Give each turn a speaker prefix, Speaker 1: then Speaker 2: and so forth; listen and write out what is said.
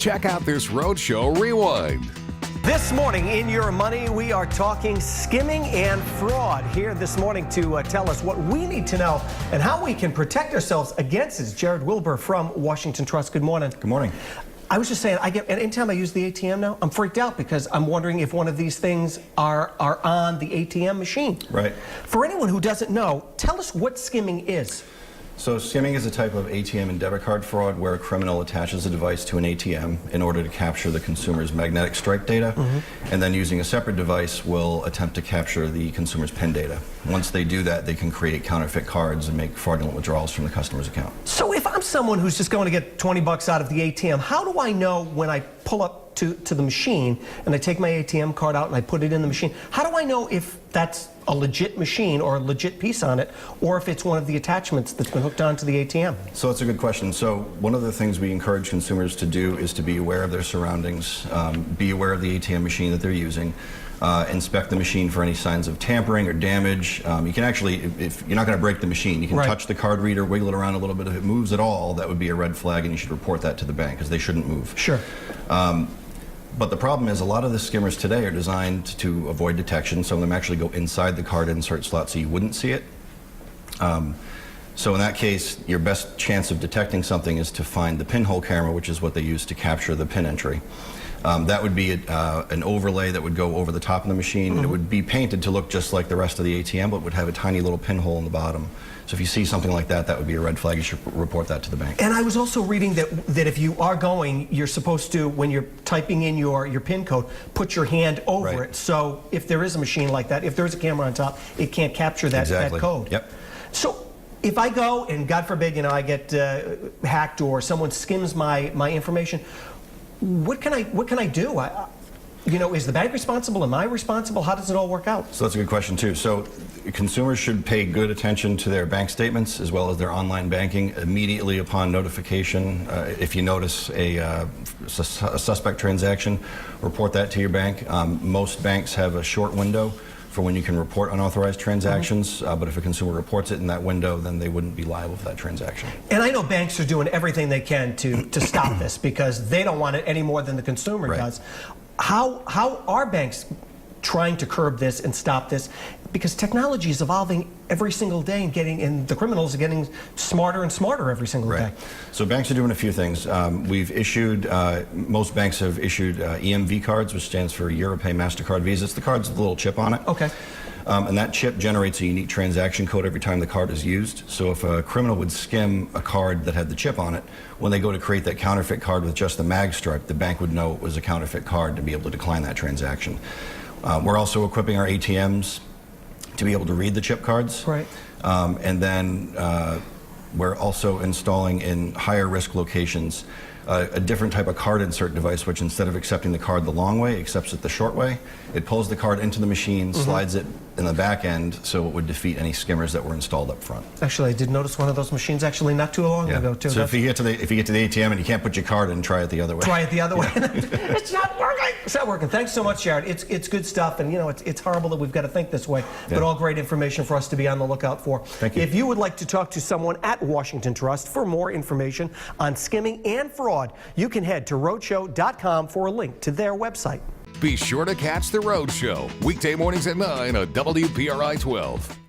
Speaker 1: Check out this Roadshow Rewind.
Speaker 2: This morning in Your Money, we are talking skimming and fraud. Here this morning to tell us what we need to know and how we can protect ourselves against it is Jared Wilbur from Washington Trust. Good morning.
Speaker 3: Good morning.
Speaker 2: I was just saying, anytime I use the ATM now, I'm freaked out because I'm wondering if one of these things are on the ATM machine.
Speaker 3: Right.
Speaker 2: For anyone who doesn't know, tell us what skimming is.
Speaker 3: So skimming is a type of ATM and debit card fraud where a criminal attaches a device to an ATM in order to capture the consumer's magnetic stripe data, and then using a separate device will attempt to capture the consumer's PIN data. Once they do that, they can create counterfeit cards and make fraudulent withdrawals from the customer's account.
Speaker 2: So if I'm someone who's just going to get 20 bucks out of the ATM, how do I know when I pull up to the machine and I take my ATM card out and I put it in the machine? How do I know if that's a legit machine or a legit piece on it, or if it's one of the attachments that's been hooked onto the ATM?
Speaker 3: So that's a good question. So one of the things we encourage consumers to do is to be aware of their surroundings, be aware of the ATM machine that they're using, inspect the machine for any signs of tampering or damage. You can actually, if you're not going to break the machine, you can touch the card reader, wiggle it around a little bit. If it moves at all, that would be a red flag, and you should report that to the bank because they shouldn't move.
Speaker 2: Sure.
Speaker 3: But the problem is a lot of the skimmers today are designed to avoid detection. Some of them actually go inside the card insert slot so you wouldn't see it. So in that case, your best chance of detecting something is to find the pinhole camera, which is what they use to capture the PIN entry. That would be an overlay that would go over the top of the machine. It would be painted to look just like the rest of the ATM, but would have a tiny little pinhole in the bottom. So if you see something like that, that would be a red flag. You should report that to the bank.
Speaker 2: And I was also reading that if you are going, you're supposed to, when you're typing in your PIN code, put your hand over it. So if there is a machine like that, if there is a camera on top, it can't capture that code.
Speaker 3: Yep.
Speaker 2: So if I go and God forbid, I get hacked or someone skims my information, what can I do? Is the bank responsible? Am I responsible? How does it all work out?
Speaker 3: So that's a good question too. So consumers should pay good attention to their bank statements as well as their online banking immediately upon notification. If you notice a suspect transaction, report that to your bank. Most banks have a short window for when you can report unauthorized transactions, but if a consumer reports it in that window, then they wouldn't be liable for that transaction.
Speaker 2: And I know banks are doing everything they can to stop this because they don't want it any more than the consumer does. How are banks trying to curb this and stop this? Because technology is evolving every single day and the criminals are getting smarter and smarter every single day.
Speaker 3: So banks are doing a few things. We've issued, most banks have issued EMV cards, which stands for Europay MasterCard Visa. It's the card's with a little chip on it.
Speaker 2: Okay.
Speaker 3: And that chip generates a unique transaction code every time the card is used. So if a criminal would skim a card that had the chip on it, when they go to create that counterfeit card with just the mag stripe, the bank would know it was a counterfeit card to be able to decline that transaction. We're also equipping our ATMs to be able to read the chip cards.
Speaker 2: Right.
Speaker 3: And then we're also installing in higher risk locations a different type of card insert device, which instead of accepting the card the long way, accepts it the short way. It pulls the card into the machine, slides it in the back end, so it would defeat any skimmers that were installed up front.
Speaker 2: Actually, I did notice one of those machines actually not too long ago too.
Speaker 3: So if you get to the ATM and you can't put your card in, try it the other way.
Speaker 2: Try it the other way. It's not working. It's not working. Thanks so much, Jared. It's good stuff, and it's horrible that we've got to think this way, but all great information for us to be on the lookout for.
Speaker 3: Thank you.
Speaker 2: If you would like to talk to someone at Washington Trust for more information on skimming and fraud, you can head to roadshow.com for a link to their website.
Speaker 1: Be sure to catch The Rhode Show, weekday mornings at 9 on WPRI 12.